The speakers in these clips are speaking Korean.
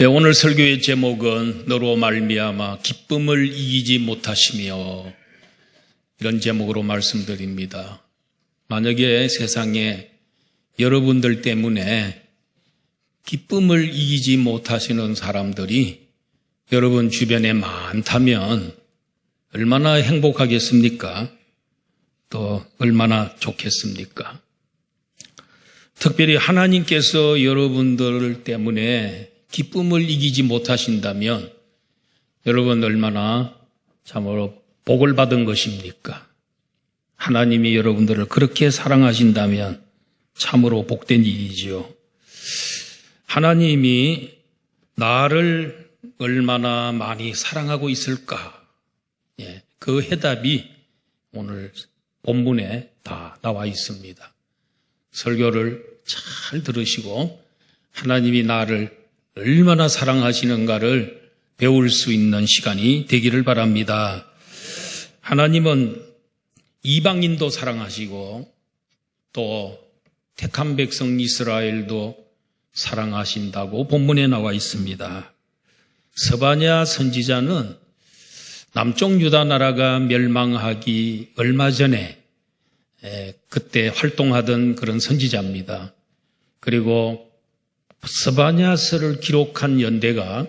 네, 오늘 설교의 제목은 너로 말미암아 기쁨을 이기지 못하시며, 이런 제목으로 말씀드립니다. 만약에 세상에 여러분들 때문에 기쁨을 이기지 못하시는 사람들이 여러분 주변에 많다면 얼마나 행복하겠습니까? 또 얼마나 좋겠습니까? 특별히 하나님께서 여러분들 때문에 기쁨을 이기지 못하신다면 여러분 얼마나 참으로 복을 받은 것입니까? 하나님이 여러분들을 그렇게 사랑하신다면 참으로 복된 일이지요. 하나님이 나를 얼마나 많이 사랑하고 있을까? 그 해답이 오늘 본문에 다 나와 있습니다. 설교를 잘 들으시고 하나님이 나를 얼마나 사랑하시는가를 배울 수 있는 시간이 되기를 바랍니다. 하나님은 이방인도 사랑하시고 또 택한 백성 이스라엘도 사랑하신다고 본문에 나와 있습니다. 스바냐 선지자는 남쪽 유다 나라가 멸망하기 얼마 전에 그때 활동하던 그런 선지자입니다. 그리고 스바냐서를 기록한 연대가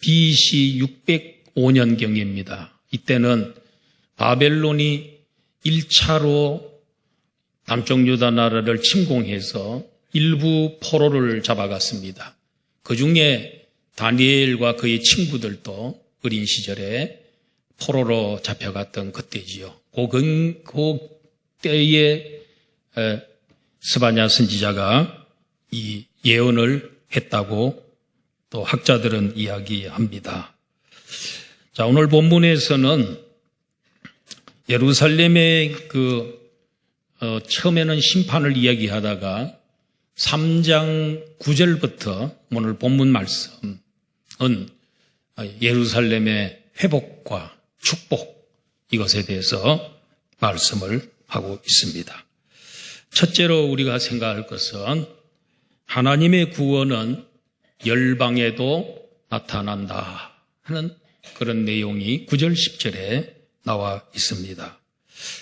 BC 605년경입니다. 이때는 바벨론이 1차로 남쪽 유다 나라를 침공해서 일부 포로를 잡아갔습니다. 그 중에 다니엘과 그의 친구들도 어린 시절에 포로로 잡혀갔던 그때지요. 그 때에 스바냐 선지자가 이 예언을 했다고 또 학자들은 이야기합니다. 자, 오늘 본문에서는 예루살렘의 처음에는 심판을 이야기하다가 3장 9절부터 오늘 본문 말씀은 예루살렘의 회복과 축복, 이것에 대해서 말씀을 하고 있습니다. 첫째로 우리가 생각할 것은 하나님의 구원은 열방에도 나타난다 하는 그런 내용이 9절 10절에 나와 있습니다.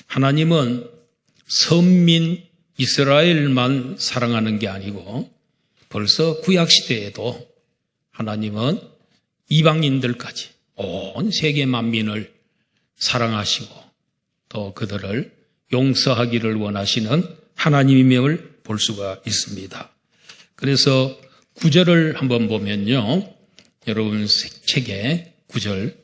하나님은 선민 이스라엘만 사랑하는 게 아니고 벌써 구약시대에도 하나님은 이방인들까지 온 세계 만민을 사랑하시고 또 그들을 용서하기를 원하시는 하나님임을 볼 수가 있습니다. 그래서 9절을 한번 보면요. 여러분 책에 9절,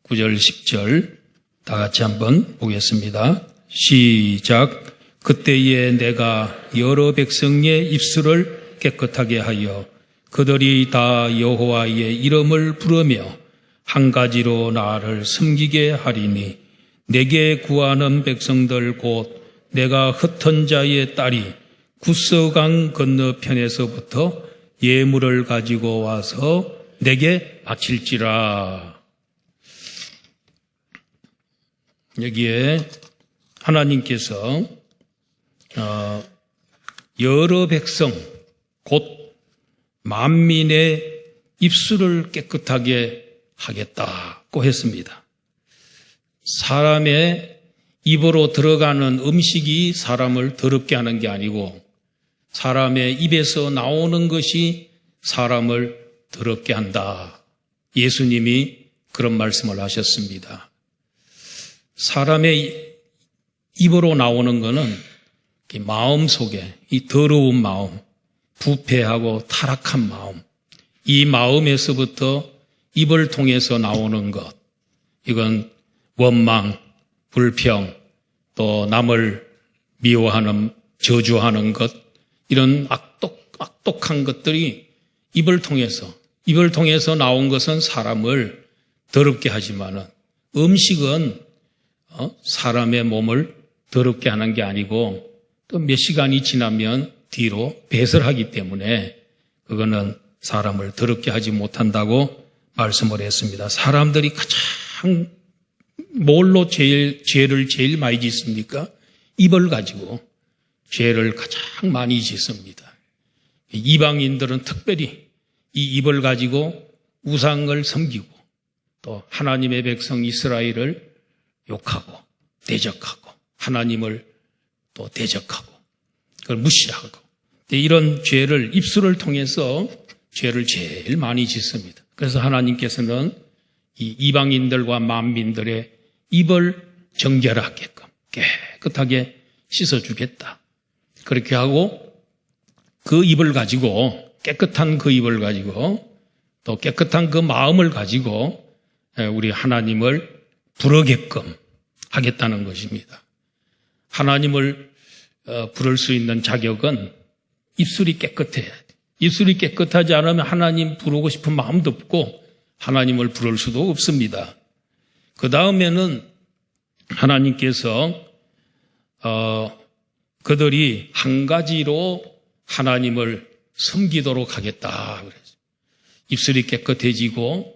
10절 다 같이 한번 보겠습니다. 시작. 그때에 내가 여러 백성의 입술을 깨끗하게 하여 그들이 다 여호와의 이름을 부르며 한 가지로 나를 섬기게 하리니 내게 구하는 백성들 곧 내가 흩은 자의 딸이 구스강 건너편에서부터 예물을 가지고 와서 내게 바칠지라. 여기에 하나님께서 여러 백성 곧 만민의 입술을 깨끗하게 하겠다고 했습니다. 사람의 입으로 들어가는 음식이 사람을 더럽게 하는 게 아니고 사람의 입에서 나오는 것이 사람을 더럽게 한다. 예수님이 그런 말씀을 하셨습니다. 사람의 입으로 나오는 것은 마음 속에 이 더러운 마음, 부패하고 타락한 마음, 이 마음에서부터 입을 통해서 나오는 것, 이건 원망, 불평, 또 남을 미워하는, 저주하는 것, 이런 악독한 것들이 입을 통해서 나온 것은 사람을 더럽게 하지만은 음식은 사람의 몸을 더럽게 하는 게 아니고 또 몇 시간이 지나면 뒤로 배설하기 때문에 그거는 사람을 더럽게 하지 못한다고 말씀을 했습니다. 사람들이 가장 뭘로 죄를 제일 많이 짓습니까? 입을 가지고 죄를 가장 많이 짓습니다. 이방인들은 특별히 이 입을 가지고 우상을 섬기고 또 하나님의 백성 이스라엘을 욕하고 대적하고 하나님을 또 대적하고 그걸 무시하고 이런 죄를 입술을 통해서 죄를 제일 많이 짓습니다. 그래서 하나님께서는 이 이방인들과 만민들의 입을 정결하게끔 깨끗하게 씻어주겠다. 그렇게 하고 그 입을 가지고 깨끗한 그 입을 가지고 또 깨끗한 그 마음을 가지고 우리 하나님을 부르게끔 하겠다는 것입니다. 하나님을 부를 수 있는 자격은 입술이 깨끗해야 돼. 입술이 깨끗하지 않으면 하나님 부르고 싶은 마음도 없고 하나님을 부를 수도 없습니다. 그 다음에는 하나님께서 그들이 한 가지로 하나님을 섬기도록 하겠다. 그래서 입술이 깨끗해지고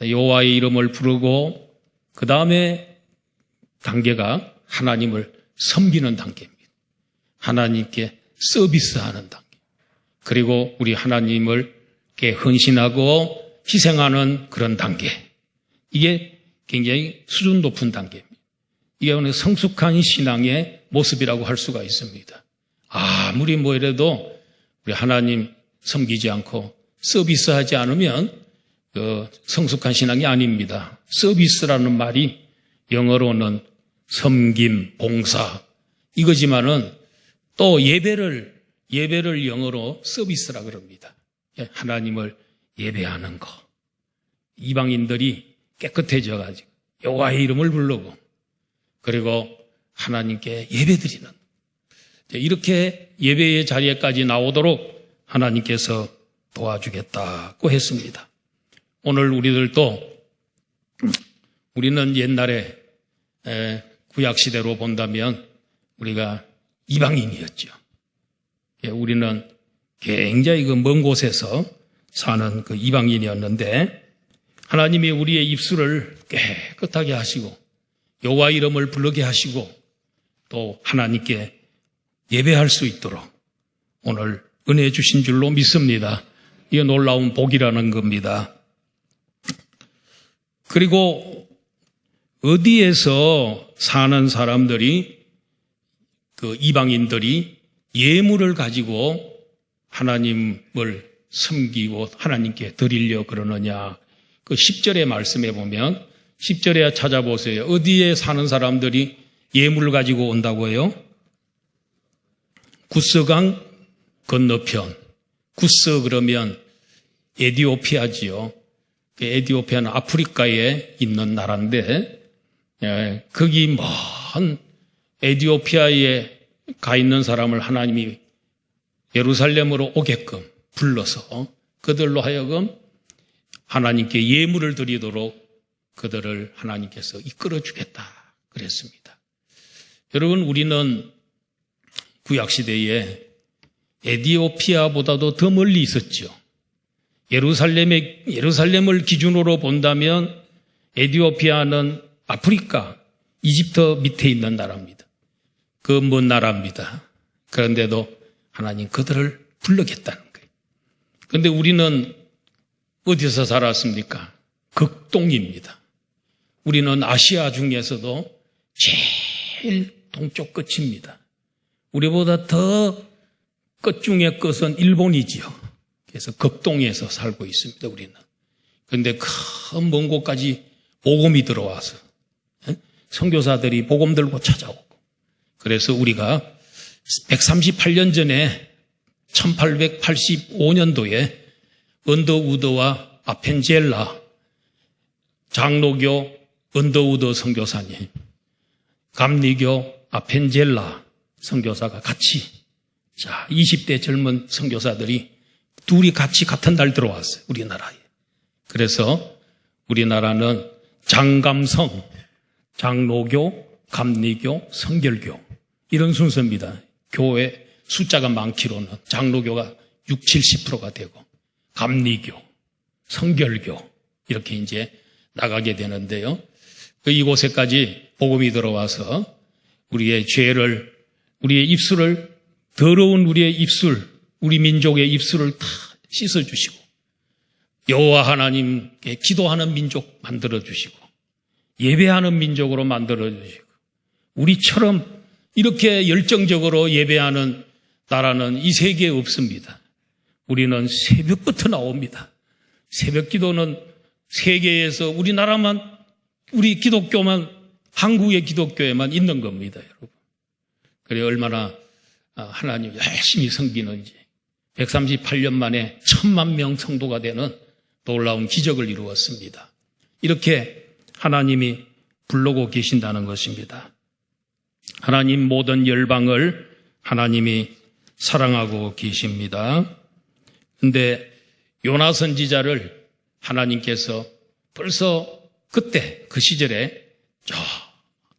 여호와의 이름을 부르고 그 다음에 단계가 하나님을 섬기는 단계입니다. 하나님께 서비스하는 단계. 그리고 우리 하나님을 헌신하고 희생하는 그런 단계. 이게 굉장히 수준 높은 단계입니다. 이게 오늘 성숙한 신앙의 모습이라고 할 수가 있습니다. 아무리 뭐 이래도 우리 하나님 섬기지 않고 서비스하지 않으면 성숙한 신앙이 아닙니다. 서비스라는 말이 영어로는 섬김, 봉사 이거지만은 또 예배를 영어로 서비스라 그럽니다. 하나님을 예배하는 거. 이방인들이 깨끗해져 가지고 여호와의 이름을 부르고 그리고 하나님께 예배드리는 이렇게 예배의 자리에까지 나오도록 하나님께서 도와주겠다고 했습니다. 오늘 우리는 옛날에 구약시대로 본다면 우리가 이방인이었죠. 우리는 굉장히 그 먼 곳에서 사는 그 이방인이었는데 하나님이 우리의 입술을 깨끗하게 하시고 여호와 이름을 부르게 하시고 또 하나님께 예배할 수 있도록 오늘 은혜 주신 줄로 믿습니다. 이게 놀라운 복이라는 겁니다. 그리고 어디에서 사는 사람들이 그 이방인들이 예물을 가지고 하나님을 섬기고 하나님께 드리려 그러느냐. 그 10절의 말씀에 보면 10절에 찾아보세요. 어디에 사는 사람들이 예물을 가지고 온다고요? 구스강 건너편. 구스 그러면 에디오피아지요. 에디오피아는 아프리카에 있는 나라인데 거기 먼 에디오피아에 가 있는 사람을 하나님이 예루살렘으로 오게끔 불러서 그들로 하여금 하나님께 예물을 드리도록 그들을 하나님께서 이끌어 주겠다 그랬습니다. 여러분 우리는 구약시대에 에디오피아보다도 더 멀리 있었죠. 예루살렘을 기준으로 본다면 에디오피아는 아프리카, 이집트 밑에 있는 나라입니다. 그 먼 나라입니다. 그런데도 하나님 그들을 불러겠다는 거예요. 그런데 우리는 어디서 살았습니까? 극동입니다. 우리는 아시아 중에서도 제일 동쪽 끝입니다. 우리보다 더 끝 중의 끝은 일본이지요. 그래서 극동에서 살고 있습니다. 우리는. 그런데 큰 먼 곳까지 복음이 들어와서 선교사들이 복음 들고 찾아오고 그래서 우리가 138년 전에 1885년도에 언더우드와 아펜젤라 장로교 언더우드 선교사님, 감리교 아펜젤라 선교사가 같이 20대 젊은 선교사들이 둘이 같이 같은 날 들어왔어요. 우리나라에. 그래서 우리나라는 장감성, 장로교, 감리교, 성결교 이런 순서입니다. 교회 숫자가 많기로는 장로교가 60~70%가 되고 감리교, 성결교 이렇게 이제 나가게 되는데요. 이곳에까지 복음이 들어와서 우리의 죄를, 우리의 입술을, 더러운 우리의 입술, 우리 민족의 입술을 다 씻어주시고 여호와 하나님께 기도하는 민족 만들어주시고 예배하는 민족으로 만들어주시고 우리처럼 이렇게 열정적으로 예배하는 나라는 이 세계에 없습니다. 우리는 새벽부터 나옵니다. 새벽 기도는 세계에서 우리나라만, 우리 기독교만, 한국의 기독교에만 있는 겁니다, 여러분. 그래 얼마나 하나님 열심히 섬기는지 138년 만에 1000만 성도가 되는 놀라운 기적을 이루었습니다. 이렇게 하나님이 부르고 계신다는 것입니다. 하나님 모든 열방을 하나님이 사랑하고 계십니다. 그런데 요나 선지자를 하나님께서 벌써 그때 그 시절에 저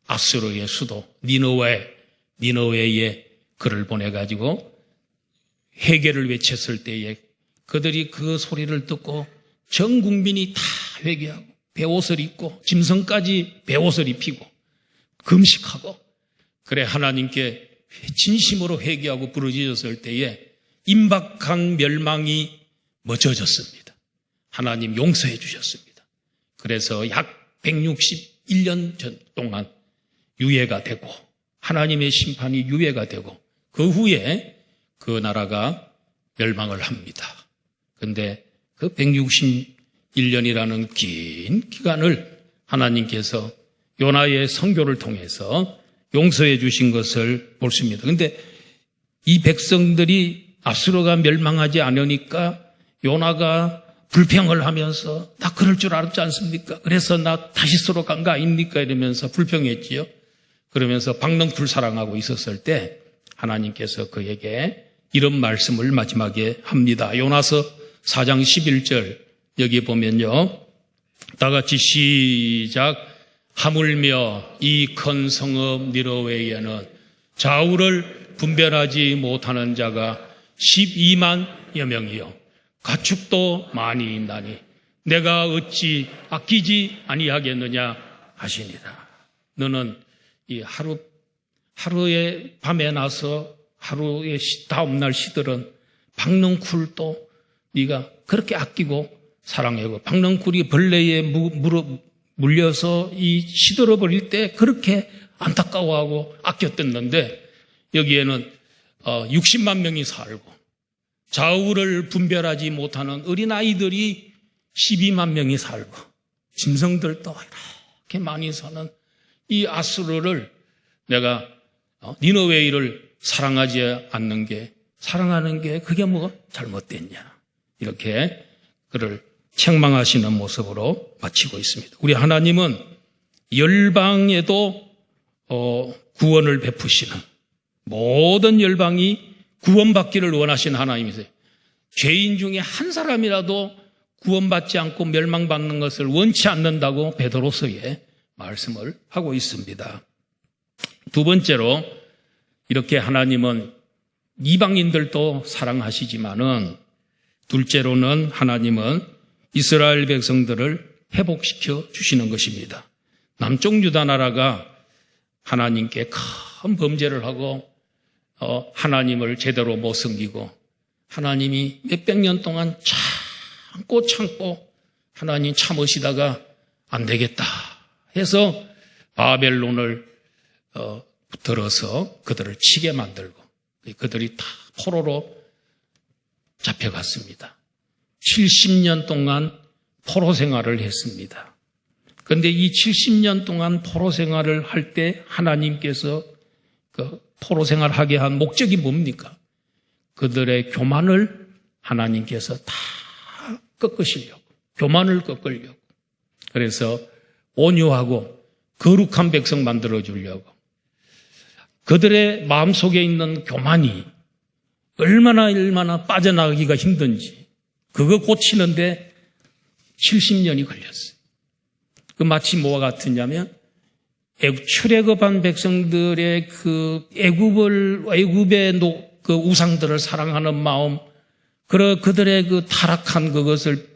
아수르의 수도 니느웨에 그를 보내가지고 회개를 외쳤을 때에 그들이 그 소리를 듣고 전 국민이 다 회개하고 베옷을 입고 짐승까지 베옷을 입히고 금식하고 그래 하나님께 진심으로 회개하고 부르짖었을 때에 임박한 멸망이 멎어졌습니다. 하나님 용서해 주셨습니다. 그래서 약 161년 전 동안 유예가 되고 하나님의 심판이 유예가 되고 그 후에 그 나라가 멸망을 합니다. 그런데 그 161년이라는 긴 기간을 하나님께서 요나의 선교를 통해서 용서해 주신 것을 볼 수 있습니다. 그런데 이 백성들이 아수르가 멸망하지 않으니까 요나가 불평을 하면서 나 그럴 줄 알았지 않습니까? 그래서 나 다시스로 간 거 아닙니까? 이러면서 불평했지요. 그러면서 박넝쿨 사랑하고 있었을 때 하나님께서 그에게 이런 말씀을 마지막에 합니다. 요나서 4장 11절 여기 보면요. 다 같이 시작. 하물며 이 큰 성읍 니느웨에는 좌우를 분별하지 못하는 자가 12만여 명이요 가축도 많이 있나니 내가 어찌 아끼지 아니하겠느냐 하시니라. 너는 이 하루에 밤에 나서 하루에 다음날 시들은 박넝쿨도 네가 그렇게 아끼고 사랑하고 박넝쿨이 벌레에 물려서 이 시들어 버릴 때 그렇게 안타까워하고 아꼈댔는데 여기에는 60만 명이 살고 좌우를 분별하지 못하는 어린아이들이 12만 명이 살고 짐승들도 이렇게 많이 사는 이 아수르를 내가 니느웨를 사랑하지 않는 게 사랑하는 게 그게 뭐가 잘못됐냐 이렇게 그를 책망하시는 모습으로 마치고 있습니다. 우리 하나님은 열방에도 구원을 베푸시는 모든 열방이 구원받기를 원하시는 하나님이세요. 죄인 중에 한 사람이라도 구원받지 않고 멸망받는 것을 원치 않는다고 베드로서에 말씀을 하고 있습니다. 두 번째로 이렇게 하나님은 이방인들도 사랑하시지만은 둘째로는 하나님은 이스라엘 백성들을 회복시켜 주시는 것입니다. 남쪽 유다 나라가 하나님께 큰 범죄를 하고 하나님을 제대로 못 섬기고 하나님이 몇백 년 동안 참고 하나님 참으시다가 안 되겠다 해서 바벨론을 들어서 그들을 치게 만들고 그들이 다 포로로 잡혀갔습니다. 70년 동안 포로 생활을 했습니다. 그런데 이 70년 동안 포로 생활을 할 때 하나님께서 그 포로 생활하게 한 목적이 뭡니까? 그들의 교만을 하나님께서 다 꺾으시려고, 교만을 꺾으려고. 그래서 온유하고 거룩한 백성 만들어주려고. 그들의 마음속에 있는 교만이 얼마나 빠져나가기가 힘든지 그거 고치는데 70년이 걸렸어요. 그 마치 뭐와 같으냐면 출애굽한 백성들의 그 애굽의 그 우상들을 사랑하는 마음, 그들의 그 타락한 그것을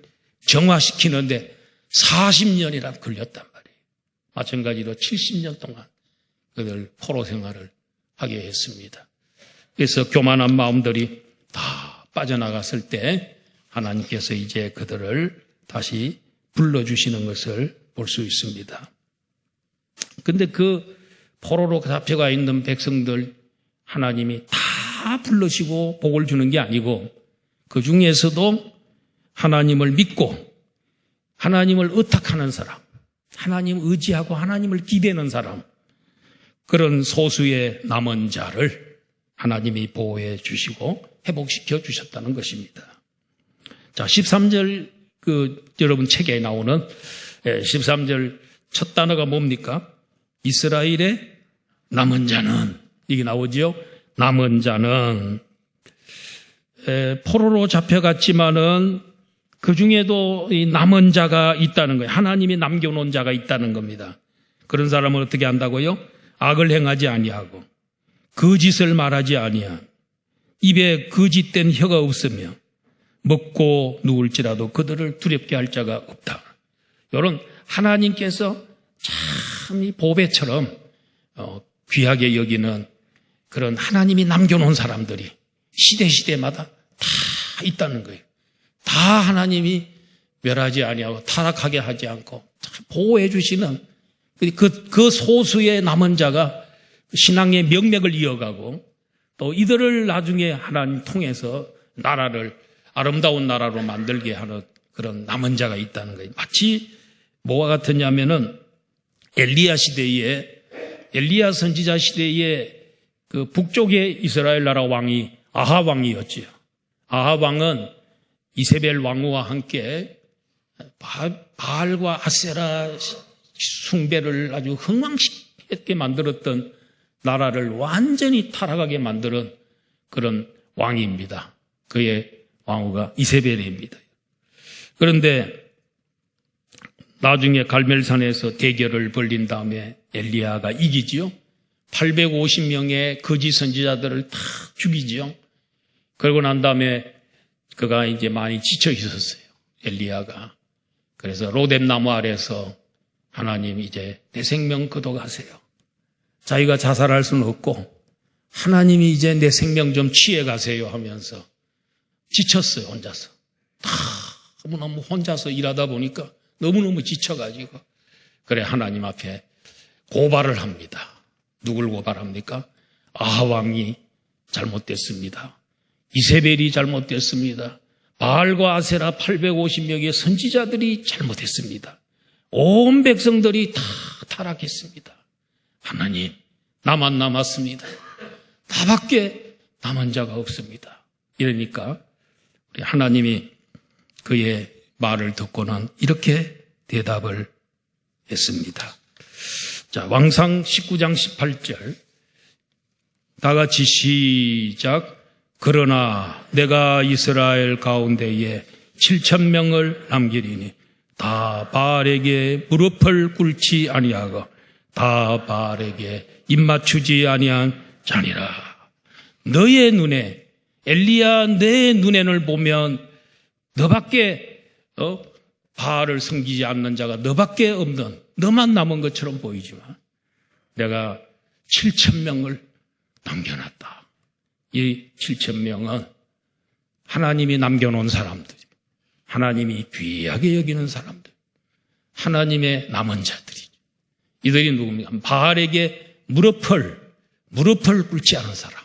정화시키는데 40년이나 걸렸단 말이에요. 마찬가지로 70년 동안 그들 포로 생활을 하게 했습니다. 그래서 교만한 마음들이 다 빠져나갔을 때 하나님께서 이제 그들을 다시 불러주시는 것을 볼 수 있습니다. 근데 그 포로로 잡혀가 있는 백성들 하나님이 다 불러시고 복을 주는 게 아니고 그 중에서도 하나님을 믿고 하나님을 의탁하는 사람, 하나님 의지하고 하나님을 기대는 사람, 그런 소수의 남은 자를 하나님이 보호해 주시고 회복시켜 주셨다는 것입니다. 자, 13절 여러분 책에 나오는 13절 첫 단어가 뭡니까? 이스라엘의 남은 자는, 이게 나오죠. 남은 자는 포로로 잡혀갔지만은 그 중에도 이 남은 자가 있다는 거예요. 하나님이 남겨놓은 자가 있다는 겁니다. 그런 사람은 어떻게 한다고요? 악을 행하지 아니하고 거짓을 말하지 아니한 입에 거짓된 혀가 없으며 먹고 누울지라도 그들을 두렵게 할 자가 없다. 이런 하나님께서 참 이 보배처럼 귀하게 여기는 그런 하나님이 남겨놓은 사람들이 시대마다 다 있다는 거예요. 다 하나님이 멸하지 아니하고 타락하게 하지 않고 보호해 주시는 그 소수의 남은 자가 신앙의 명맥을 이어가고 또 이들을 나중에 하나님 통해서 나라를 아름다운 나라로 만들게 하는 그런 남은 자가 있다는 거예요. 마치 뭐와 같으냐면은 엘리야 선지자 시대에 그 북쪽의 이스라엘 나라 왕이 아합 왕이었지요. 아합 왕은 이세벨 왕후와 함께 바알과 아세라 숭배를 아주 흥망스럽게 만들었던 나라를 완전히 타락하게 만드는 그런 왕입니다. 그의 왕후가 이세벨입니다. 그런데 나중에 갈멜산에서 대결을 벌린 다음에 엘리야가 이기지요. 850명의 거짓 선지자들을 다 죽이지요. 그러고 난 다음에 그가 이제 많이 지쳐 있었어요. 엘리야가. 그래서 로뎀나무 아래서 하나님 이제 내 생명 거둬가세요. 자기가 자살할 수는 없고 하나님이 이제 내 생명 좀 취해가세요 하면서 지쳤어요. 혼자서. 너무너무 혼자서 일하다 보니까 너무너무 지쳐가지고 그래 하나님 앞에 고발을 합니다. 누굴 고발합니까? 아합 왕이 잘못됐습니다. 이세벨이 잘못됐습니다. 바알과 아세라 850명의 선지자들이 잘못했습니다. 온 백성들이 다 타락했습니다. 하나님, 나만 남았습니다. 나밖에 남은 자가 없습니다. 이러니까 우리 하나님이 그의 말을 듣고는 이렇게 대답을 했습니다. 자, 왕상 19장 18절 다 같이 시작. 그러나 내가 이스라엘 가운데에 7,000명을 남기리니 다 바알에게 무릎을 꿇지 아니하고 다 바알에게 입맞추지 아니한 자니라. 너의 눈에 엘리야 내 눈에는 보면 너밖에 바알을 섬기지 않는 자가 너밖에 없는 너만 남은 것처럼 보이지만 내가 7,000명을 남겨놨다. 이 7,000명은 하나님이 남겨놓은 사람들, 하나님이 귀하게 여기는 사람들, 하나님의 남은 자들이. 이들이 누굽니까? 바알에게 무릎을 꿇지 않은 사람,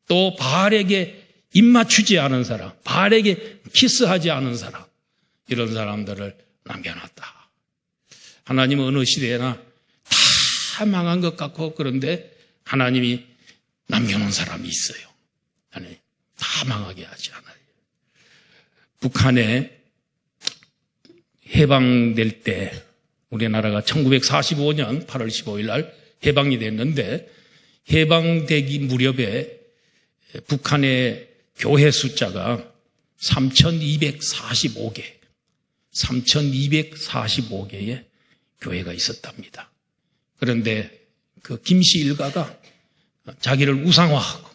또 바알에게 입 맞추지 않은 사람, 바알에게 키스하지 않은 사람, 이런 사람들을 남겨놨다. 하나님은 어느 시대에나 다 망한 것 같고 그런데 하나님이 남겨놓은 사람이 있어요. 하나님 다 망하게 하지 않아요. 북한에 해방될 때 우리나라가 1945년 8월 15일 날 해방이 됐는데 해방되기 무렵에 북한의 교회 숫자가 3,245개의 교회가 있었답니다. 그런데 그 김씨 일가가 자기를 우상화하고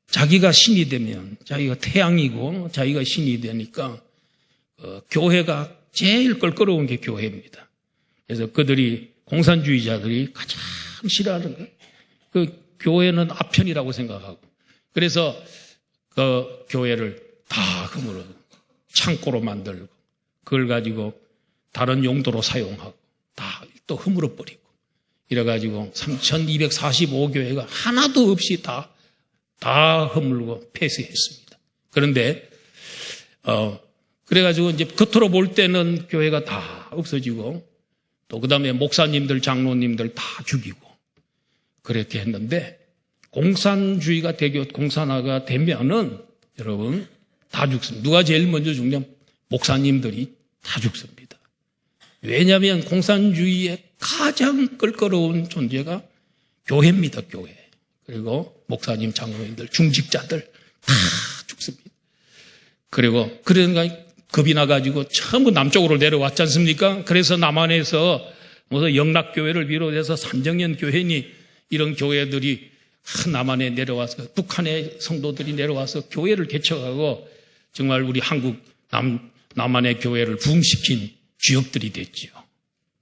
자기가 신이 되면 자기가 태양이고 자기가 신이 되니까 교회가 제일 껄끄러운 게 교회입니다. 그래서 그들이 공산주의자들이 가장 싫어하는 거예요. 그 교회는 아편이라고 생각하고 그래서 그 교회를 다 허물어 창고로 만들고 그걸 가지고 다른 용도로 사용하고 다 또 허물어 버리고 이래가지고 3245교회가 하나도 없이 다 허물고 폐쇄했습니다. 그런데 그래가지고 이제 겉으로 볼 때는 교회가 다 없어지고 또 그다음에 목사님들, 장로님들 다 죽이고 그렇게 했는데 공산주의가 공산화가 되면은 여러분 다 죽습니다. 누가 제일 먼저 죽냐면 목사님들이 다 죽습니다. 왜냐하면 공산주의의 가장 껄끄러운 존재가 교회입니다. 교회. 그리고 목사님, 장로님들, 중직자들 다 죽습니다. 그리고 그러니까 겁이 나가지고 전부 남쪽으로 내려왔지 않습니까? 그래서 남한에서 무슨 영락교회를 비롯해서 산정연 교회니 이런 교회들이 남한에 내려와서 북한의 성도들이 내려와서 교회를 개척하고 정말 우리 한국 남한의 교회를 부흥시킨 주역들이 됐죠.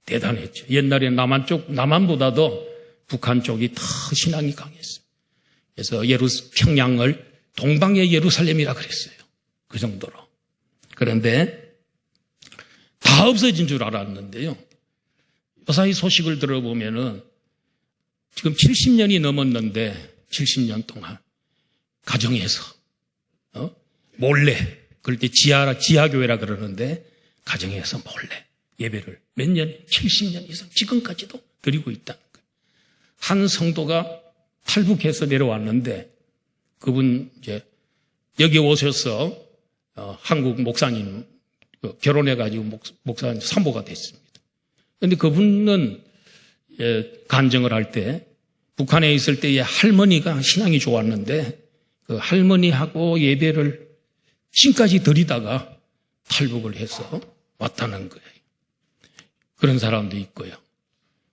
대단했죠. 옛날에 남한보다도 북한 쪽이 더 신앙이 강했어요. 그래서 평양을 동방의 예루살렘이라 그랬어요. 그 정도로. 그런데 다 없어진 줄 알았는데요. 요사이 소식을 들어보면은 지금 70년이 넘었는데 70년 동안 가정에서 몰래 그럴 때 지하교회라 그러는데 가정에서 몰래 예배를 몇 년, 70년 이상 지금까지도 드리고 있다는 거예요. 한 성도가 탈북해서 내려왔는데 그분 이제 여기 오셔서 한국 목사님 결혼해가지고 목사님 산모가 됐습니다. 그런데 그분은 간증을 할 때 북한에 있을 때의 할머니가 신앙이 좋았는데 그 할머니하고 예배를 지금까지 드리다가 탈북을 해서 왔다는 거예요. 그런 사람도 있고요.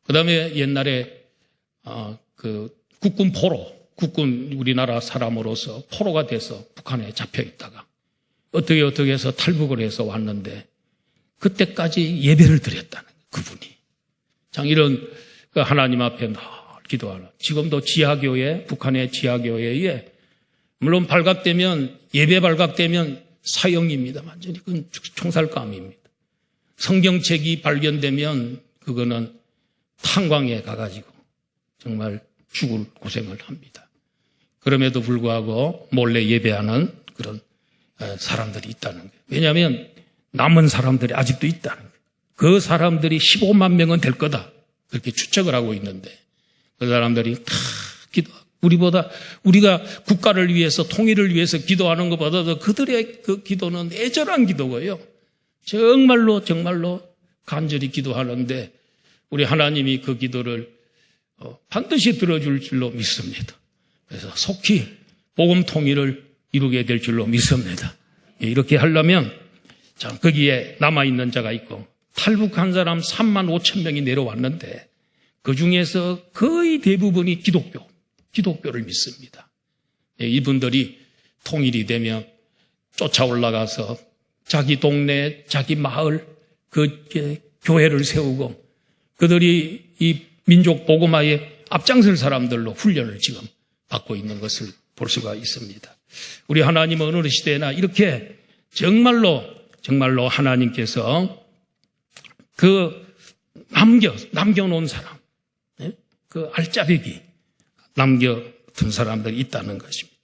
그 다음에 옛날에 국군 우리나라 사람으로서 포로가 돼서 북한에 잡혀 있다가 어떻게 해서 탈북을 해서 왔는데 그때까지 예배를 드렸다는 거예요. 그분이. 참 이런 하나님 앞에 늘 기도하는 지금도 지하교회, 북한의 지하교회에 물론 예배 발각되면 사형입니다. 완전히 그건 총살감입니다. 성경책이 발견되면 그거는 탄광에 가가지고 정말 죽을 고생을 합니다. 그럼에도 불구하고 몰래 예배하는 그런 사람들이 있다는 거예요. 왜냐하면 남은 사람들이 아직도 있다는 거예요. 그 사람들이 15만 명은 될 거다. 그렇게 추측을 하고 있는데 그 사람들이 다 우리가 국가를 위해서 통일을 위해서 기도하는 것보다도 그들의 그 기도는 애절한 기도고요. 정말로 간절히 기도하는데 우리 하나님이 그 기도를 반드시 들어줄 줄로 믿습니다. 그래서 속히 복음 통일을 이루게 될 줄로 믿습니다. 이렇게 하려면 거기에 남아있는 자가 있고 탈북한 사람 3만 5천 명이 내려왔는데 그 중에서 거의 대부분이 기독교를 믿습니다. 이분들이 통일이 되면 쫓아 올라가서 자기 동네, 자기 마을, 교회를 세우고 그들이 이 민족 복음화에 앞장설 사람들로 훈련을 지금 받고 있는 것을 볼 수가 있습니다. 우리 하나님은 어느 시대나 이렇게 정말로 하나님께서 남겨놓은 사람, 그 알짜배기 남겨둔 사람들이 있다는 것입니다.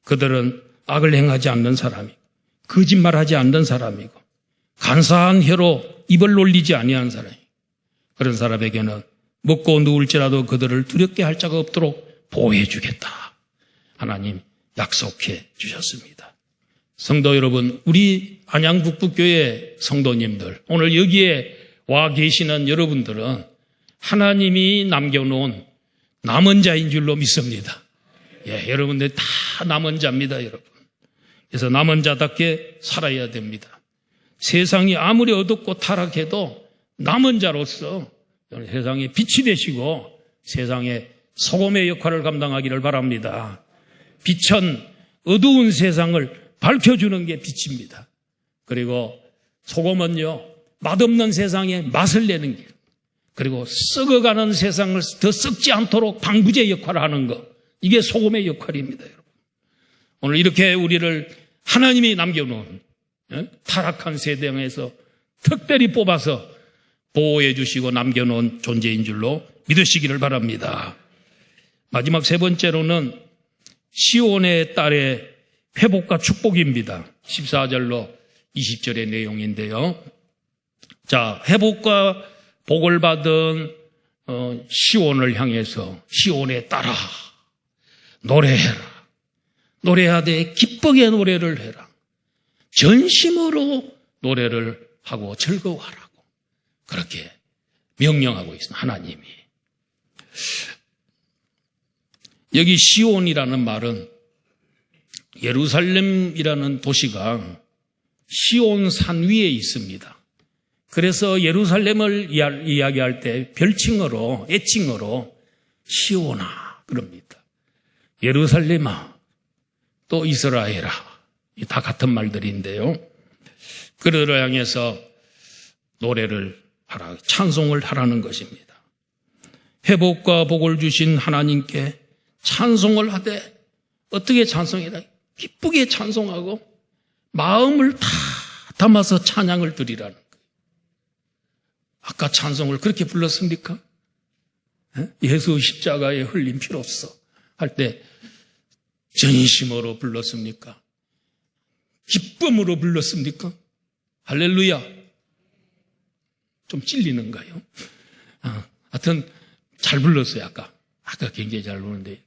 그들은 악을 행하지 않는 사람이고 거짓말하지 않는 사람이고 간사한 혀로 입을 놀리지 아니한 사람이고 그런 사람에게는 먹고 누울지라도 그들을 두렵게 할 자가 없도록 보호해 주겠다. 하나님 약속해 주셨습니다. 성도 여러분, 우리 안양북북교회 성도님들, 오늘 여기에 와 계시는 여러분들은 하나님이 남겨놓은 남은 자인 줄로 믿습니다. 여러분들 다 남은 자입니다, 여러분. 그래서 남은 자답게 살아야 됩니다. 세상이 아무리 어둡고 타락해도 남은 자로서 세상에 빛이 되시고 세상에 소금의 역할을 감당하기를 바랍니다. 빛은 어두운 세상을 밝혀주는 게 빛입니다. 그리고 소금은요, 맛없는 세상에 맛을 내는 길, 그리고 썩어가는 세상을 더 썩지 않도록 방부제 역할을 하는 것, 이게 소금의 역할입니다, 여러분. 오늘 이렇게 우리를 하나님이 남겨놓은 타락한 세상에서 특별히 뽑아서 보호해 주시고 남겨놓은 존재인 줄로 믿으시기를 바랍니다. 마지막 세 번째로는 시온의 딸의 회복과 축복입니다. 14절로 20절의 내용인데요. 자, 회복과 복을 받은 시온을 향해서 시온의 딸아 노래해라. 노래하되 기쁘게 노래를 해라. 전심으로 노래를 하고 즐거워하라고 그렇게 명령하고 있습니다. 하나님이. 여기 시온이라는 말은 예루살렘이라는 도시가 시온산 위에 있습니다. 그래서 예루살렘을 이야기할 때 별칭어로, 애칭어로 시온아 그럽니다. 예루살렘아, 또 이스라엘아, 다 같은 말들인데요. 그들을 향해서 노래를 하라, 찬송을 하라는 것입니다. 회복과 복을 주신 하나님께 찬송을 하되 어떻게 찬송해라? 기쁘게 찬송하고 마음을 다 담아서 찬양을 드리라는 거예요. 아까 찬송을 그렇게 불렀습니까? 예수 십자가에 흘린 피로써 할 때 전심으로 불렀습니까? 기쁨으로 불렀습니까? 할렐루야. 좀 찔리는가요? 하여튼 잘 불렀어요. 아까 굉장히 잘 부르는데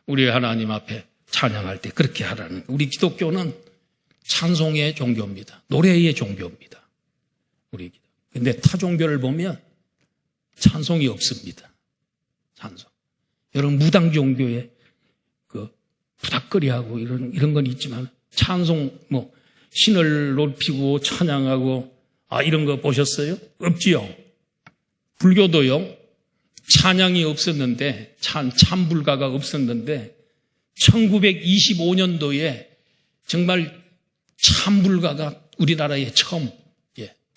우리 하나님 앞에 찬양할 때 그렇게 하라는 거예요. 우리 기독교는 찬송의 종교입니다. 노래의 종교입니다. 근데 타 종교를 보면 찬송이 없습니다. 찬송. 여러분 무당 종교에 그 부닥거리하고 이런 건 있지만 찬송 신을 높이고 찬양하고 이런 거 보셨어요? 없지요. 불교도요. 찬양이 없었는데 참불가가 없었는데 1925년도에 정말 참불가가 우리나라에 처음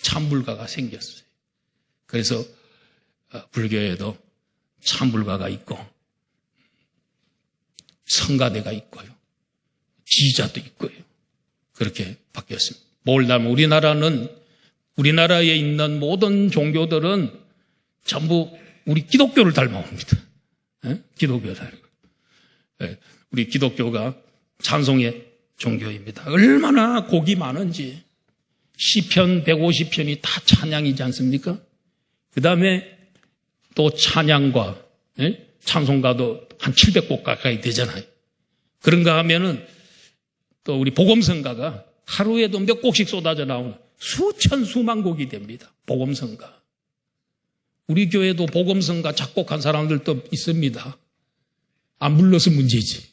참불가가 생겼어요. 그래서 불교에도 참불가가 있고 성가대가 있고요. 지자도 있고요. 그렇게 바뀌었습니다. 뭘 닮은 우리나라에 있는 모든 종교들은 전부 우리 기독교를 닮아옵니다. 기독교를 닮아. 우리 기독교가 찬송의 종교입니다. 얼마나 곡이 많은지 시편 150편이 다 찬양이지 않습니까? 그 다음에 또 찬양과 찬송가도 한 700곡 가까이 되잖아요. 그런가 하면은 또 우리 복음성가가 하루에도 몇 곡씩 쏟아져 나오는 수천 수만 곡이 됩니다. 복음성가. 우리 교회도 복음성가 작곡한 사람들도 있습니다. 안 불러서 문제지.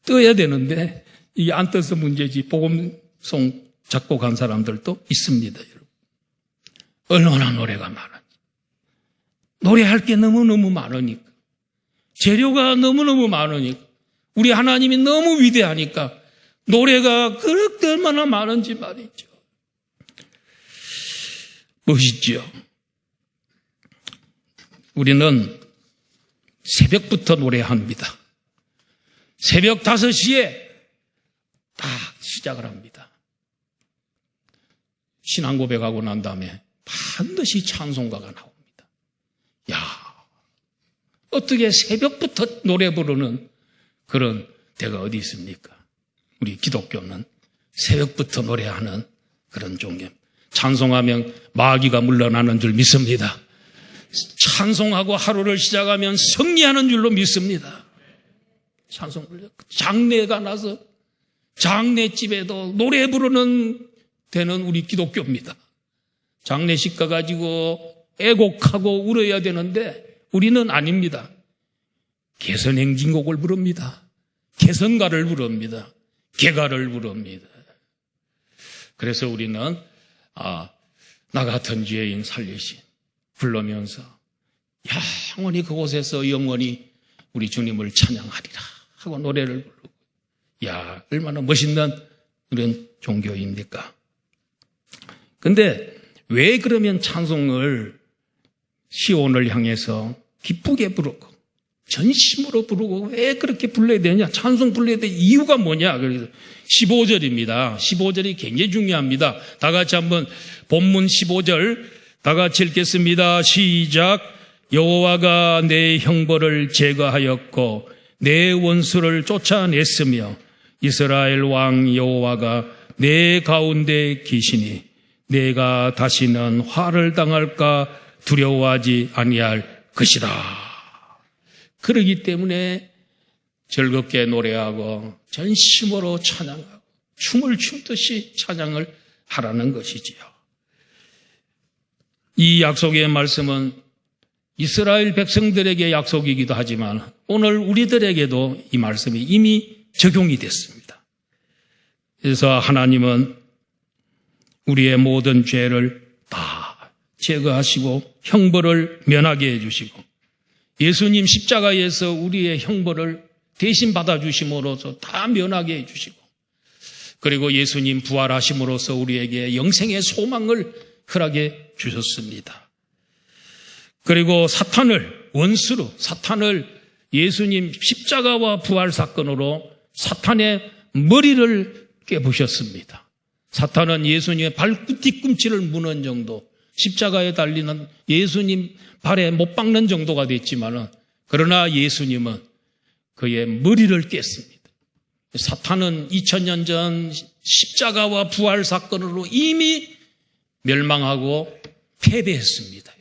떠야 되는데 이게 안 떠서 문제지. 복음성 작곡한 사람들도 있습니다. 여러분. 얼마나 노래가 많은지. 노래할 게 너무너무 많으니까. 재료가 너무너무 많으니까. 우리 하나님이 너무 위대하니까 노래가 그렇게 얼마나 많은지 말이죠. 멋있죠. 우리는 새벽부터 노래합니다. 새벽 5시에 딱 시작을 합니다. 신앙 고백하고 난 다음에 반드시 찬송가가 나옵니다. 야, 어떻게 새벽부터 노래 부르는 그런 데가 어디 있습니까? 우리 기독교는 새벽부터 노래하는 그런 종교. 찬송하면 마귀가 물러나는 줄 믿습니다. 찬송하고 하루를 시작하면 승리하는 줄로 믿습니다. 장례가 나서 장례집에도 노래 부르는 데는 우리 기독교입니다. 장례식 가가지고 애곡하고 울어야 되는데 우리는 아닙니다. 개선행진곡을 부릅니다. 개선가를 부릅니다. 개가를 부릅니다. 그래서 우리는 나 같은 죄인 살리신 부르면서 영원히 그곳에서 영원히 우리 주님을 찬양하리라 하고 노래를 부르고 얼마나 멋있는 그런 종교입니까? 근데 왜 그러면 찬송을 시온을 향해서 기쁘게 부르고 전심으로 부르고 왜 그렇게 불러야 되냐? 찬송 불러야 될 이유가 뭐냐? 그래서 15절입니다. 15절이 굉장히 중요합니다. 다 같이 한번 본문 15절 다 같이 읽겠습니다. 시작. 여호와가 내 형벌을 제거하였고 내 원수를 쫓아냈으며 이스라엘 왕 여호와가 내 가운데 계시니 내가 다시는 화를 당할까 두려워하지 아니할 것이다. 그러기 때문에 즐겁게 노래하고 전심으로 찬양하고 춤을 추듯이 찬양을 하라는 것이지요. 이 약속의 말씀은 이스라엘 백성들에게 약속이기도 하지만 오늘 우리들에게도 이 말씀이 이미 적용이 됐습니다. 그래서 하나님은 우리의 모든 죄를 다 제거하시고 형벌을 면하게 해주시고 예수님 십자가에서 우리의 형벌을 대신 받아주심으로써 다 면하게 해주시고 그리고 예수님 부활하심으로써 우리에게 영생의 소망을 허락해 주셨습니다. 그리고 사탄을 원수로 사탄을 예수님 십자가와 부활 사건으로 사탄의 머리를 깨부셨습니다. 사탄은 예수님의 발 뒤꿈치를 무는 정도 십자가에 달리는 예수님 발에 못 박는 정도가 됐지만은 그러나 예수님은 그의 머리를 깼습니다. 사탄은 2000년 전 십자가와 부활 사건으로 이미 멸망하고 패배했습니다.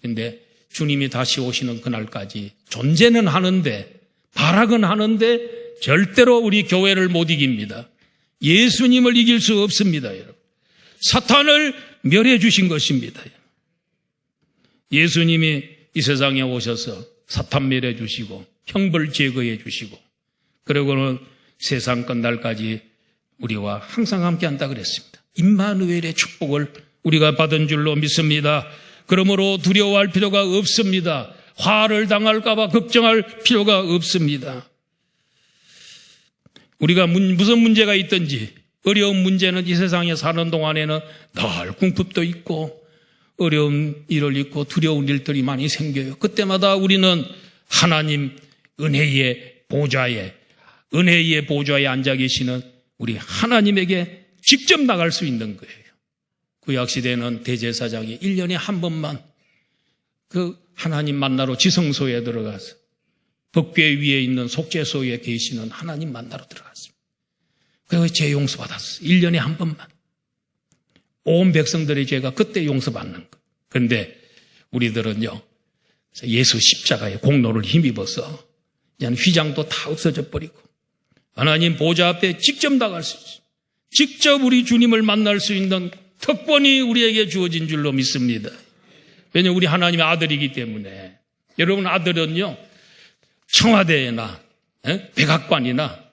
그런데 주님이 다시 오시는 그날까지 존재는 하는데 발악은 하는데 절대로 우리 교회를 못 이깁니다. 예수님을 이길 수 없습니다. 여러분. 사탄을 멸해 주신 것입니다. 예수님이 이 세상에 오셔서 사탄 멸해 주시고 형벌 제거해 주시고 그리고는 세상 끝날까지 우리와 항상 함께 한다 그랬습니다. 임마누엘의 축복을 우리가 받은 줄로 믿습니다. 그러므로 두려워할 필요가 없습니다. 화를 당할까 봐 걱정할 필요가 없습니다. 우리가 무슨 문제가 있든지 어려운 문제는 이 세상에 사는 동안에는 늘 궁핍도 있고 어려운 일을 있고 두려운 일들이 많이 생겨요. 그때마다 우리는 하나님 은혜의 보좌에 앉아 계시는 우리 하나님에게 직접 나갈 수 있는 거예요. 구약시대는 대제사장이 1년에 한 번만 그 하나님 만나러 지성소에 들어가서 법궤 위에 있는 속죄소에 계시는 하나님 만나러 들어갔습니다. 그래서 죄 용서받았어요. 1년에 한 번만. 온 백성들의 죄가 그때 용서받는 거예요. 그런데 우리들은요, 예수 십자가의 공로를 힘입어서 그냥 휘장도 다 없어져 버리고 하나님 보좌 앞에 직접 나갈 수 있어요. 직접 우리 주님을 만날 수 있는 특권이 우리에게 주어진 줄로 믿습니다. 왜냐하면 우리 하나님의 아들이기 때문에. 여러분 아들은요, 청와대나 백악관이나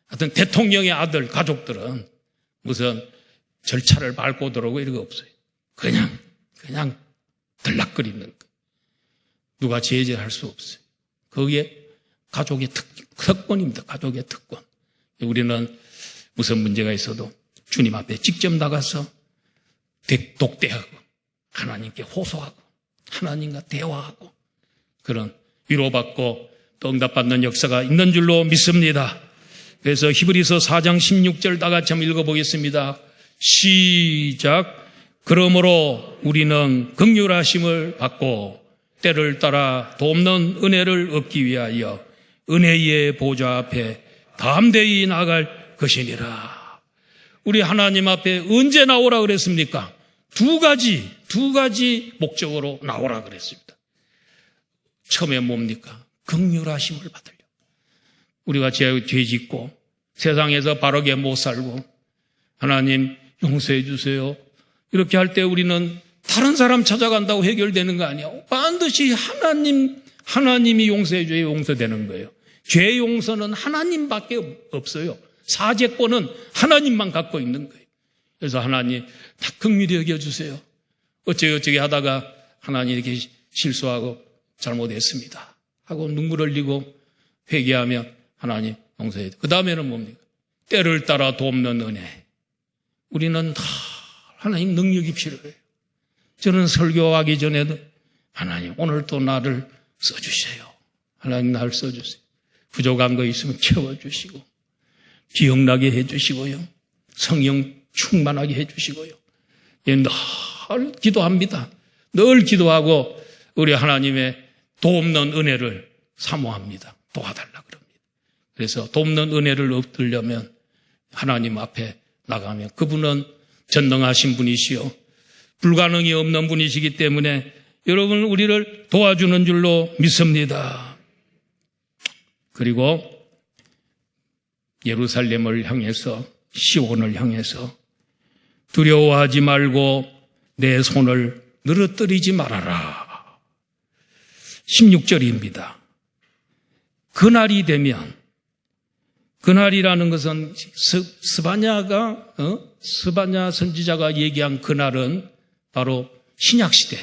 하여튼 대통령의 아들 가족들은 무슨 절차를 밟고 들어오고 이런 거 없어요. 그냥 들락거리는 거. 누가 제재할 수 없어요. 그게 가족의 특권입니다. 가족의 특권. 우리는 무슨 문제가 있어도 주님 앞에 직접 나가서 독대하고 하나님께 호소하고 하나님과 대화하고 그런 위로받고 또 응답받는 역사가 있는 줄로 믿습니다. 그래서 히브리서 4장 16절 다 같이 한번 읽어보겠습니다. 시작. 그러므로 우리는 긍휼하심을 받고 때를 따라 돕는 은혜를 얻기 위하여 은혜의 보좌 앞에 담대히 나갈 것이니라. 우리 하나님 앞에 언제 나오라 그랬습니까? 두 가지 목적으로 나오라 그랬습니다. 처음에 뭡니까? 긍휼하심을 받으려. 우리가 죄 짓고 세상에서 바르게 못 살고 하나님 용서해 주세요. 이렇게 할 때 우리는 다른 사람 찾아간다고 해결되는 거 아니야. 반드시 하나님이 용서해 줘야 용서되는 거예요. 죄 용서는 하나님밖에 없어요. 사죄권은 하나님만 갖고 있는 거예요. 그래서 하나님 다 긍휼히 여겨주세요. 어쩌게 하다가 하나님 이렇게 실수하고 잘못했습니다 하고 눈물 흘리고 회개하면 하나님 용서해. 그 다음에는 뭡니까? 때를 따라 돕는 은혜. 우리는 다 하나님 능력이 필요해요. 저는 설교하기 전에도 하나님 오늘 또 나를 써주세요. 하나님 날 써주세요. 부족한 거 있으면 채워주시고 기억나게 해주시고요. 성령 충만하게 해주시고요. 예, 늘 기도합니다. 늘 기도하고 우리 하나님의 돕는 은혜를 사모합니다. 도와달라 그럽니다. 그래서 돕는 은혜를 얻으려면 하나님 앞에 나가면 그분은 전능하신 분이시요 불가능이 없는 분이시기 때문에 여러분 우리를 도와주는 줄로 믿습니다. 그리고 예루살렘을 향해서 시온을 향해서 두려워하지 말고 내 손을 늘어뜨리지 말아라. 16절입니다. 그날이 되면, 그날이라는 것은 스바냐 선지자가 얘기한 그날은 바로 신약시대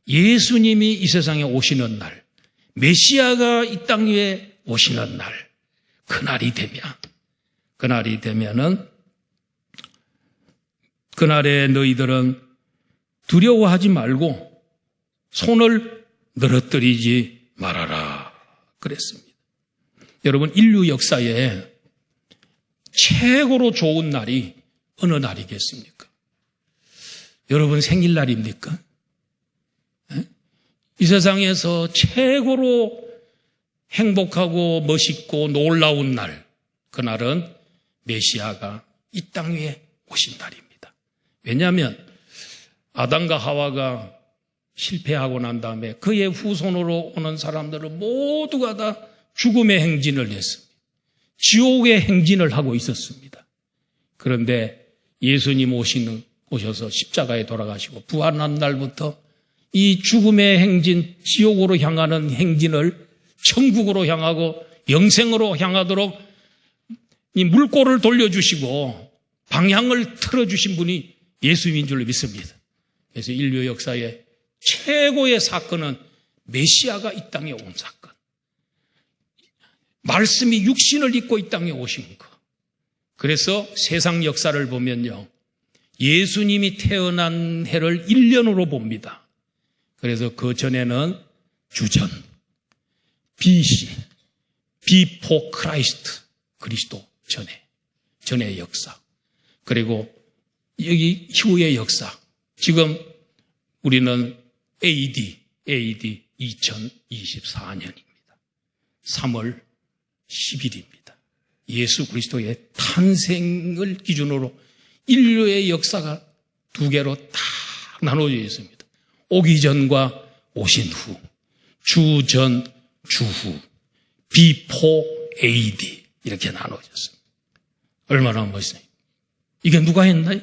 예수님이 이 세상에 오시는 날, 메시아가 이 땅 위에 오시는 날, 그날이 되면은 그날에 너희들은 두려워하지 말고 손을 늘어뜨리지 말아라 그랬습니다. 여러분 인류 역사에 최고로 좋은 날이 어느 날이겠습니까? 여러분 생일날입니까? 이 세상에서 최고로 행복하고 멋있고 놀라운 날, 그날은 메시아가 이 땅 위에 오신 날입니다. 왜냐하면 아담과 하와가 실패하고 난 다음에 그의 후손으로 오는 사람들은 모두가 다 죽음의 행진을 했습니다. 지옥의 행진을 하고 있었습니다. 그런데 예수님 오셔서 십자가에 돌아가시고 부활한 날부터 이 죽음의 행진, 지옥으로 향하는 행진을 천국으로 향하고 영생으로 향하도록 이 물꼬를 돌려주시고 방향을 틀어주신 분이 예수님인 줄로 믿습니다. 그래서 인류 역사의 최고의 사건은 메시아가 이 땅에 온 사건. 말씀이 육신을 입고 이 땅에 오신 것. 그래서 세상 역사를 보면요, 예수님이 태어난 해를 1년으로 봅니다. 그래서 그 전에는 주전, BC, Before Christ, 그리스도 전의 역사. 그리고 여기 이후의 역사. 지금 우리는 AD 2024년입니다. 3월 10일입니다. 예수 그리스도의 탄생을 기준으로 인류의 역사가 두 개로 딱 나눠져 있습니다. 오기 전과 오신 후, 주전, 주후, Before AD 이렇게 나눠졌습니다. 얼마나 멋있어요. 이게 누가 했나요?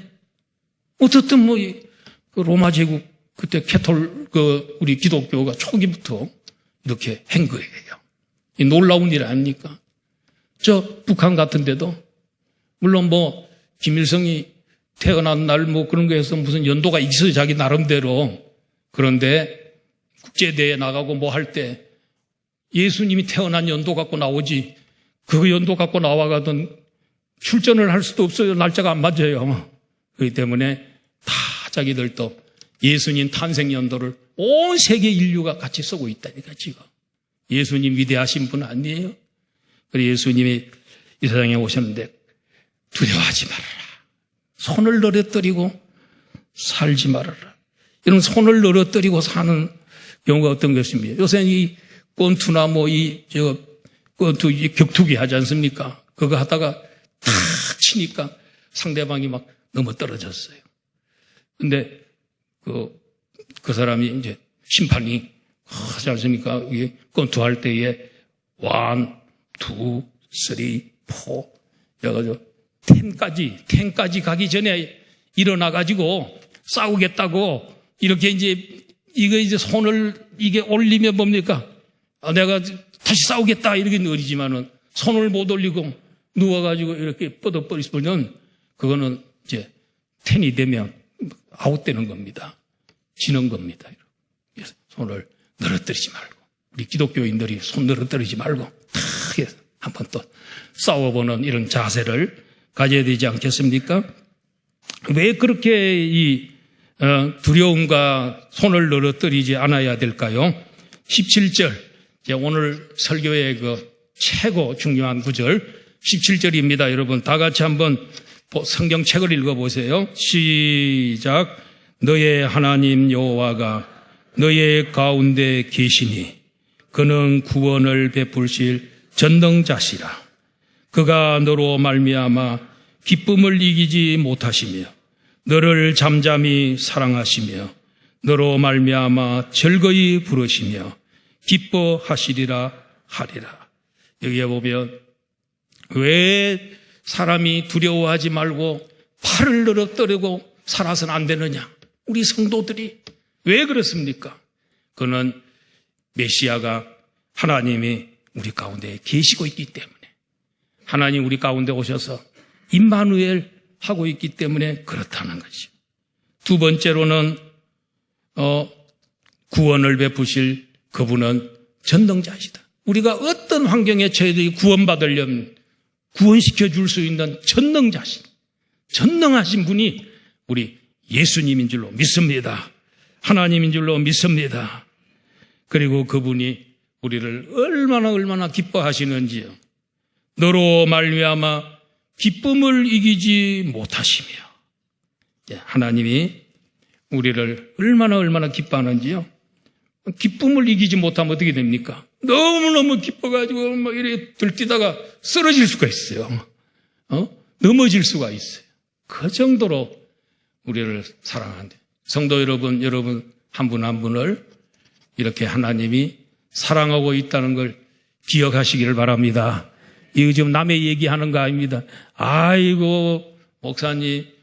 어떻든 그 로마 제국 그때 우리 기독교가 초기부터 이렇게 한 거예요. 이 놀라운 일 아닙니까? 저 북한 같은 데도 물론 김일성이 태어난 날 그런 거에서 무슨 연도가 있어요, 자기 나름대로. 그런데 국제대회에 나가고 할 때 예수님이 태어난 연도 갖고 나오지 그 연도 갖고 나와가던 출전을 할 수도 없어요. 날짜가 안 맞아요. 그렇기 때문에 다 자기들도 예수님 탄생 연도를 온 세계 인류가 같이 쓰고 있다니까 지금. 예수님 위대하신 분 아니에요? 그래서 예수님이 이 세상에 오셨는데 두려워하지 말아라. 손을 늘어뜨리고 살지 말아라. 이런 손을 늘어뜨리고 사는 경우가 어떤 것입니까? 요새 이 권투나 권투 격투기 하지 않습니까? 그거 하다가 탁 치니까 상대방이 막 넘어 떨어졌어요. 근데 그 사람이 이제 심판이 하지 않습니까? 권투할 때에 1, 2, 3, 4 여가지고 10까지 가기 전에 일어나가지고 싸우겠다고 이렇게 이제 손을 올리면 뭡니까? 내가 다시 싸우겠다 이렇게 느리지만은 손을 못 올리고 누워가지고 이렇게 뻗어버리면 그거는 이제 10이 되면 아웃되는 겁니다. 지는 겁니다. 그래서 손을 늘어뜨리지 말고 우리 기독교인들이 손 늘어뜨리지 말고 한번 또 싸워보는 이런 자세를 가져야 되지 않겠습니까? 왜 그렇게 두려움과 손을 늘어뜨리지 않아야 될까요? 17절 오늘 설교의 그 최고 중요한 구절 17절입니다. 여러분 다 같이 한번 성경책을 읽어보세요. 시작. 너의 하나님 여호와가 너의 가운데 계시니 그는 구원을 베푸실 전능자시라. 그가 너로 말미암아 기쁨을 이기지 못하시며 너를 잠잠히 사랑하시며 너로 말미암아 즐거이 부르시며 기뻐하시리라 하리라. 여기에 보면 왜 사람이 두려워하지 말고 팔을 늘어뜨리고 살아서는 안 되느냐? 우리 성도들이 왜 그렇습니까? 그는 메시아가 하나님이 우리 가운데 계시고 있기 때문에, 하나님 우리 가운데 오셔서 임마누엘 하고 있기 때문에 그렇다는 것이죠. 두 번째로는 구원을 베푸실 그분은 전능자이시다. 우리가 어떤 환경에 처해도 구원받으려면 구원시켜 줄 수 있는 전능하신 분이 우리 예수님인 줄로 믿습니다. 하나님인 줄로 믿습니다. 그리고 그분이 우리를 얼마나 기뻐하시는지요. 너로 말미암아 기쁨을 이기지 못하시며, 하나님이 우리를 얼마나 기뻐하는지요. 기쁨을 이기지 못하면 어떻게 됩니까? 너무너무 기뻐가지고 막 이렇게 들뛰다가 쓰러질 수가 있어요. 넘어질 수가 있어요. 그 정도로 우리를 사랑하는데, 성도 여러분 한 분 한 분을 이렇게 하나님이 사랑하고 있다는 걸 기억하시기를 바랍니다. 이거 지금 남의 얘기하는 거 아닙니다. 아이고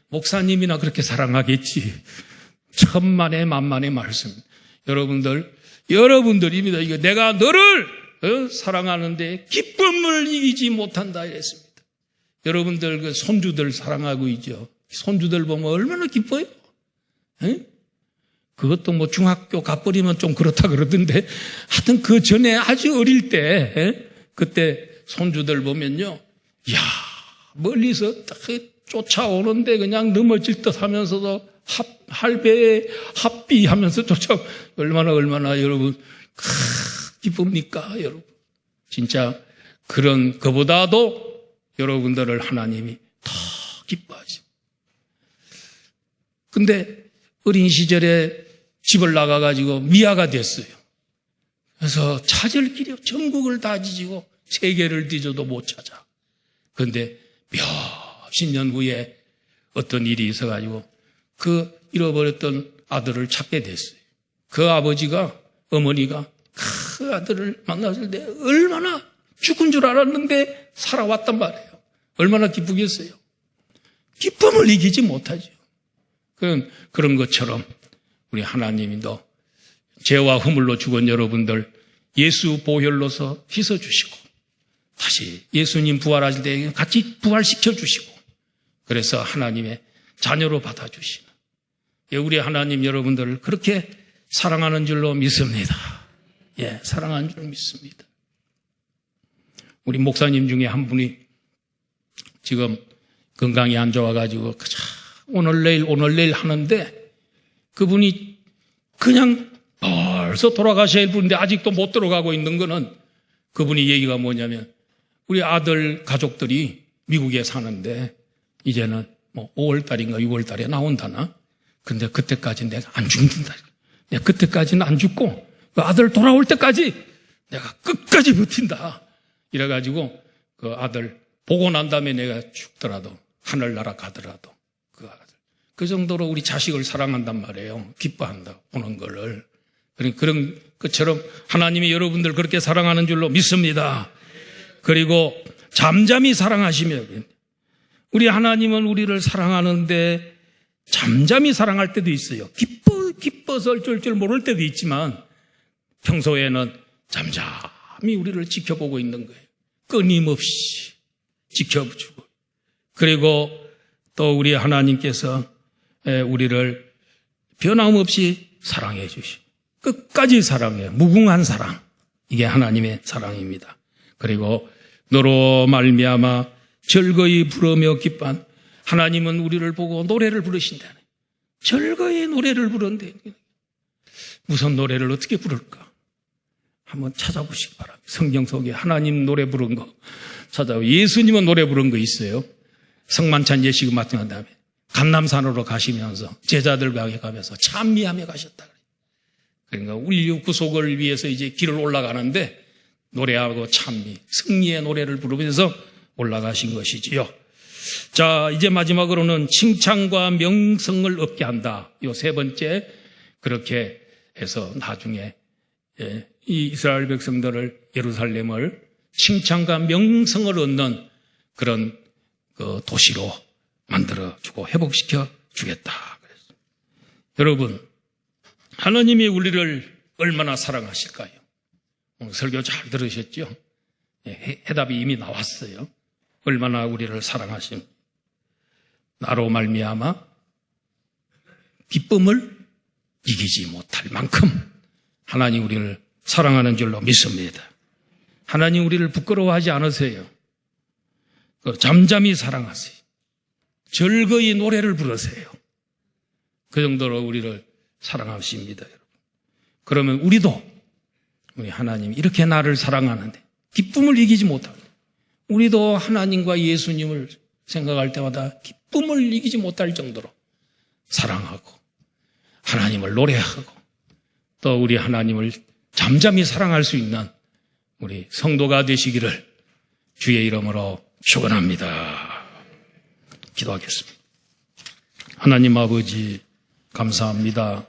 목사님이나 그렇게 사랑하겠지. 천만의 만만의 말씀. 여러분들입니다. 이거 내가 너를 사랑하는데 기쁨을 이기지 못한다 이랬습니다. 여러분들 그 손주들 사랑하고 있죠. 손주들 보면 얼마나 기뻐요. 그것도 뭐 중학교 가버리면 좀 그렇다 그러던데, 하여튼 그 전에 아주 어릴 때 그때 손주들 보면요, 야 멀리서 딱 쫓아오는데 그냥 넘어질 듯 하면서도 할배 합비 하면서 쫓아, 얼마나 여러분 기쁩니까? 여러분 진짜 그런 그보다도 여러분들을 하나님이 더 기뻐하죠. 근데 어린 시절에 집을 나가가지고 미아가 됐어요. 그래서 찾을 길이 전국을 다 뒤지고 세계를 뒤져도 못 찾아. 그런데 몇십 년 후에 어떤 일이 있어가지고 그 잃어버렸던 아들을 찾게 됐어요. 그 어머니가 그 아들을 만났을 때 얼마나 죽은 줄 알았는데 살아왔단 말이에요. 얼마나 기쁘겠어요. 기쁨을 이기지 못하죠. 그런 것처럼 우리 하나님도 죄와 허물로 죽은 여러분들 예수 보혈로서 씻어주시고, 다시 예수님 부활하실 때 같이 부활시켜주시고, 그래서 하나님의 자녀로 받아주시는 우리 하나님 여러분들을 그렇게 사랑하는 줄로 믿습니다. 사랑하는 줄 믿습니다. 우리 목사님 중에 한 분이 지금 건강이 안 좋아가지고 오늘 내일 하는데, 그분이 그냥 벌써 돌아가셔야 할 분인데 아직도 못 들어가고 있는 거는, 그분이 얘기가 뭐냐면 우리 아들 가족들이 미국에 사는데 이제는 뭐 5월달인가 6월달에 나온다나, 근데 그때까지 내가 안 죽는다. 내가 그때까지는 안 죽고 그 아들 돌아올 때까지 내가 끝까지 버틴다. 이래가지고 그 아들 보고 난 다음에 내가 죽더라도 하늘나라 가더라도 그 아들, 그 정도로 우리 자식을 사랑한단 말이에요. 기뻐한다 보는 거를. 그런 것처럼 하나님이 여러분들 그렇게 사랑하는 줄로 믿습니다. 그리고 잠잠히 사랑하시며, 우리 하나님은 우리를 사랑하는데 잠잠히 사랑할 때도 있어요. 기뻐서 어쩔 줄 모를 때도 있지만 평소에는 잠잠히 우리를 지켜보고 있는 거예요. 끊임없이 지켜주고, 그리고 또 우리 하나님께서 우리를 변함없이 사랑해 주시고 끝까지 사랑해요. 무궁한 사랑. 이게 하나님의 사랑입니다. 그리고 너로 말미암아 즐거이 부르며 기뻐한, 하나님은 우리를 보고 노래를 부르신다네. 즐거이 노래를 부른대. 무슨 노래를 어떻게 부를까? 한번 찾아보시기 바랍니다. 성경 속에 하나님 노래 부른 거 찾아보고, 예수님은 노래 부른 거 있어요. 성만찬 예식을 맡은 다음에 감람산으로 가시면서 제자들과 가면서 찬미하며 가셨다. 그러니까 인류 구속을 위해서 이제 길을 올라가는데 노래하고 찬미, 승리의 노래를 부르면서 올라가신 것이지요. 자, 이제 마지막으로는 칭찬과 명성을 얻게 한다. 요 세 번째, 그렇게 해서 나중에 이 이스라엘 백성들을, 예루살렘을 칭찬과 명성을 얻는 그런 그 도시로 만들어주고 회복시켜 주겠다. 여러분, 하나님이 우리를 얼마나 사랑하실까요? 오늘 설교 잘 들으셨죠? 해답이 이미 나왔어요. 얼마나 우리를 사랑하신, 나로 말미암아 기쁨을 이기지 못할 만큼 하나님 우리를 사랑하는 줄로 믿습니다. 하나님 우리를 부끄러워하지 않으세요. 잠잠히 사랑하세요. 즐거이 노래를 부르세요. 그 정도로 우리를 사랑하십니다, 여러분. 그러면 우리도, 우리 하나님 이렇게 나를 사랑하는데 기쁨을 이기지 못하고, 우리도 하나님과 예수님을 생각할 때마다 기쁨을 이기지 못할 정도로 사랑하고 하나님을 노래하고 또 우리 하나님을 잠잠히 사랑할 수 있는 우리 성도가 되시기를 주의 이름으로 축원합니다. 기도하겠습니다. 하나님 아버지 감사합니다.